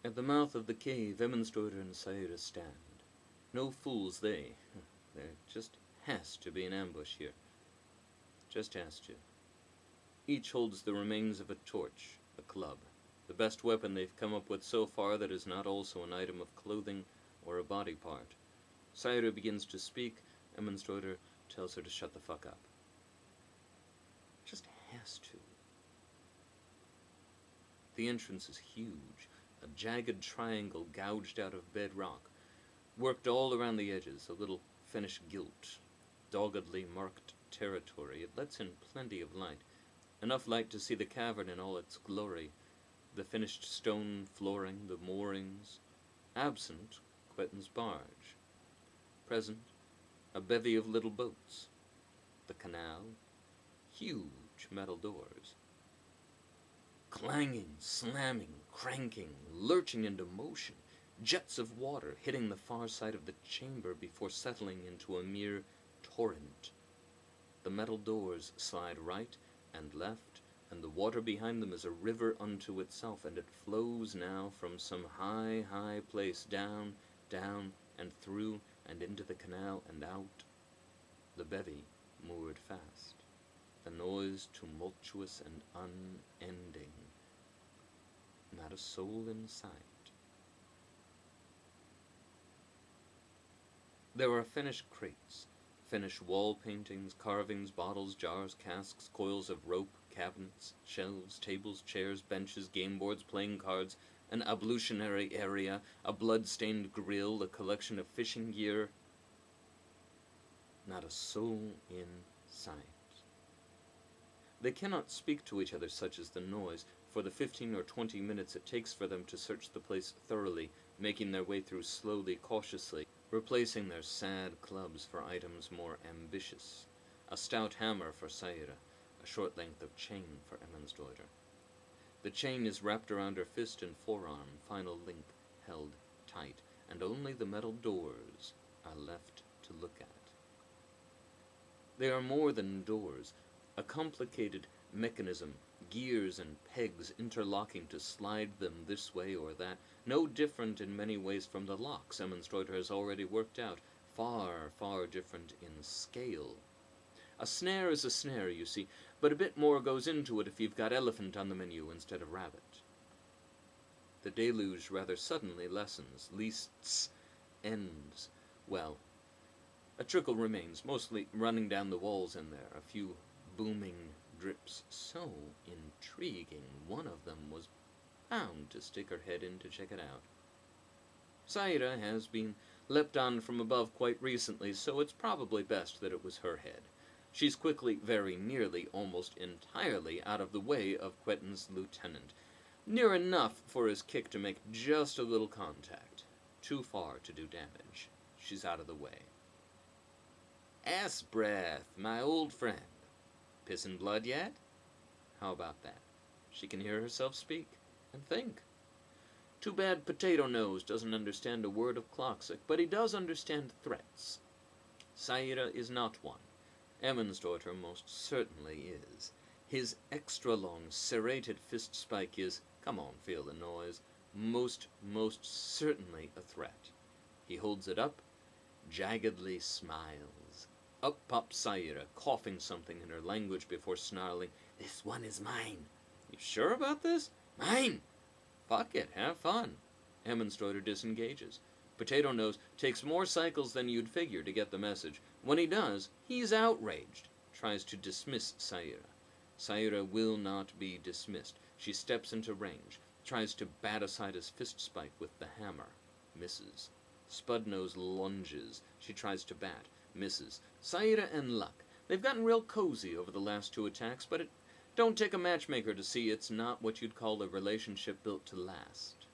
At the mouth of the cave, Emenstoder and Saira stand. No fools they. There just has to be an ambush here. Just has to. Each holds the remains of a torch, a club, the best weapon they've come up with so far that is not also an item of clothing or a body part. Saira begins to speak. Emenstoder tells her to shut the fuck up. Just has to. The entrance is huge, a jagged triangle gouged out of bedrock, worked all around the edges, a little Finnish gilt, doggedly marked territory. It lets in plenty of light, enough light to see the cavern in all its glory, the finished stone flooring, the moorings. Absent, Quetten's barge. Present, a bevy of little boats. The canal, huge metal doors. Clanging, slamming, cranking, lurching into motion, jets of water hitting the far side of the chamber before settling into a mere torrent. The metal doors slide right and left, and the water behind them is a river unto itself, and it flows now from some high, high place down, down, and through, and into the canal, and out. The bevy moored fast, the noise tumultuous and unending. Not a soul in sight. There are Finnish crates, Finnish wall paintings, carvings, bottles, jars, casks, coils of rope, cabinets, shelves, tables, chairs, benches, game boards, playing cards, an ablutionary area, a blood-stained grill, a collection of fishing gear. Not a soul in sight. They cannot speak to each other, such is the noise, for the 15 or 20 minutes it takes for them to search the place thoroughly, making their way through slowly, cautiously, replacing their sad clubs for items more ambitious. A stout hammer for Saira, a short length of chain for Emenstoder. The chain is wrapped around her fist and forearm, final link held tight, and only the metal doors are left to look at. They are more than doors, a complicated mechanism, gears and pegs interlocking to slide them this way or that, no different in many ways from the locks Emenstoder has already worked out, far, far different in scale. A snare is a snare, you see, but a bit more goes into it if you've got elephant on the menu instead of rabbit. The deluge rather suddenly lessens, leasts, ends. Well, a trickle remains, mostly running down the walls in there, a few booming drips. So intriguing, one of them was bound to stick her head in to check it out. Saira has been leapt on from above quite recently, so it's probably best that it was her head. She's quickly, very nearly, almost entirely out of the way of Quetten's lieutenant. Near enough for his kick to make just a little contact. Too far to do damage. She's out of the way. Ass breath, my old friend. Pissin' blood yet? How about that? She can hear herself speak and think. Too bad Potato Nose doesn't understand a word of Cloxic, but he does understand threats. Saira is not one. Emenstoder most certainly is. His extra-long, serrated fist spike is, come on, feel the noise, most certainly a threat. He holds it up, jaggedly smiles. Up pops Saira, coughing something in her language before snarling, "This one is mine." "You sure about this?" "Mine!" "Fuck it, have fun." Emenstoder disengages. Potato Nose takes more cycles than you'd figure to get the message. When he does, he's outraged. Tries to dismiss Saira. Saira will not be dismissed. She steps into range. Tries to bat aside his fist spike with the hammer. Misses. Spudnose lunges. She tries to bat. Misses. Saira and luck. They've gotten real cozy over the last two attacks, but it don't take a matchmaker to see it's not what you'd call a relationship built to last.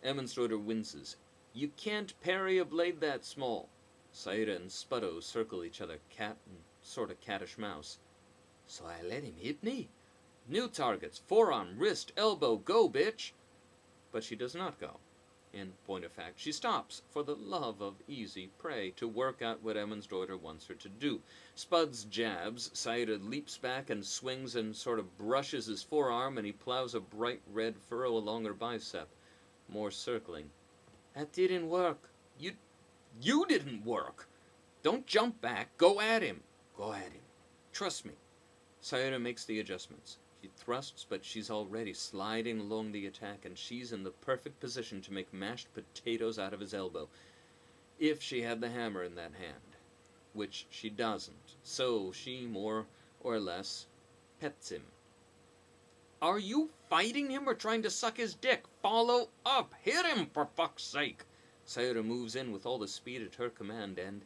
Emenstoder winces. "You can't parry a blade that small." Saira and Spuddo circle each other, cat and sort of cattish mouse. "So I let him hit me?" "New targets, forearm, wrist, elbow, go, bitch!" But she does not go. In point of fact, she stops, for the love of easy prey, to work out what Emenstoder wants her to do. Spuds jabs, Saira leaps back and swings and sort of brushes his forearm, and he plows a bright red furrow along her bicep. More circling. That didn't work. You didn't work. Don't jump back. Go at him. Go at him. Trust me. Sayura makes the adjustments. She thrusts, but she's already sliding along the attack, and she's in the perfect position to make mashed potatoes out of his elbow. If she had the hammer in that hand. Which she doesn't. So she, more or less, pets him. Are you fighting him or trying to suck his dick? Follow up! Hit him, for fuck's sake! Sayura moves in with all the speed at her command, and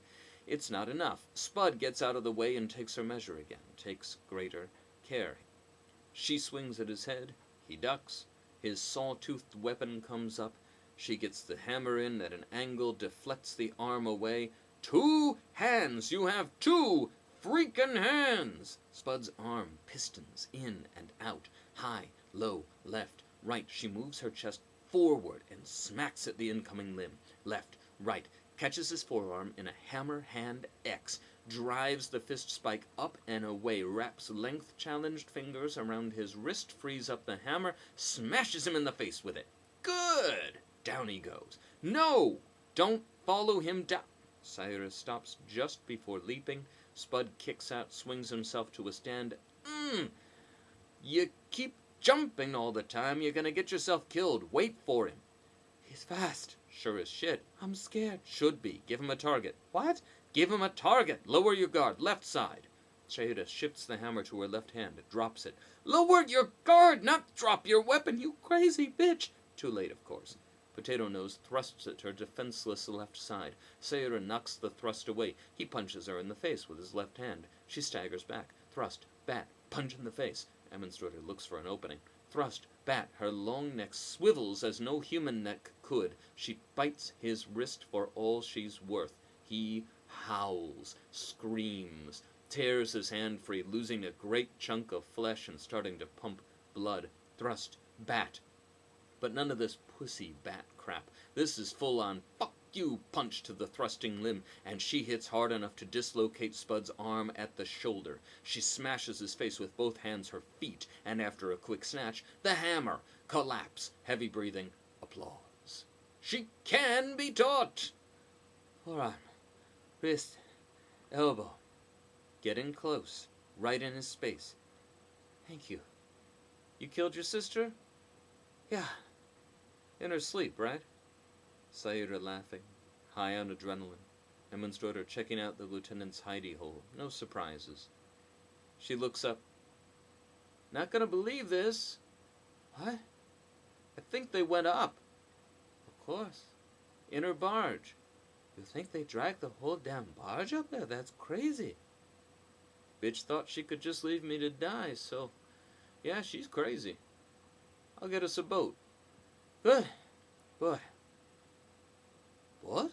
it's not enough. Spud gets out of the way and takes her measure again, takes greater care. She swings at his head, he ducks, his saw-toothed weapon comes up, she gets the hammer in at an angle, deflects the arm away. 2 hands! You have 2 freaking hands! Spud's arm pistons in and out, high, low, left, right. She moves her chest forward and smacks at the incoming limb. Left, right, catches his forearm in a hammer hand X, drives the fist spike up and away, wraps length-challenged fingers around his wrist, frees up the hammer, smashes him in the face with it. Good! Down he goes. No! Don't follow him down. Sayura stops just before leaping. Spud kicks out, swings himself to a stand. You keep jumping all the time, you're gonna get yourself killed. Wait for him. He's fast. Sure as shit. I'm scared. Should be. Give him a target. What? Give him a target. Lower your guard. Left side. Sayura shifts the hammer to her left hand. Drops it. Lower your guard, not drop your weapon, you crazy bitch. Too late, of course. Potato Nose thrusts at her defenseless left side. Sayura knocks the thrust away. He punches her in the face with his left hand. She staggers back. Thrust. Bat. Punch in the face. Emanstruder looks for an opening. Thrust. Bat. Her long neck swivels as no human neck could. She bites his wrist for all she's worth. He howls, screams, tears his hand free, losing a great chunk of flesh and starting to pump blood. Thrust. Bat. But none of this pussy bat crap. This is full-on fuck you punch to the thrusting limb, and she hits hard enough to dislocate Spud's arm at the shoulder. She smashes his face with both hands, her feet, and after a quick snatch, the hammer. Collapse. Heavy breathing. Applause. She can be taught. Forearm. Wrist. Elbow. Getting close. Right in his space. Thank you. You killed your sister? Yeah. In her sleep, right? Sayura laughing, high on adrenaline. Emanstruder checking out the lieutenant's hidey hole. No surprises. She looks up. Not gonna believe this. What? I think they went up. Of course. In her barge. You think they dragged the whole damn barge up there? That's crazy. Bitch thought she could just leave me to die, so... Yeah, she's crazy. I'll get us a boat. Good. Boy. What?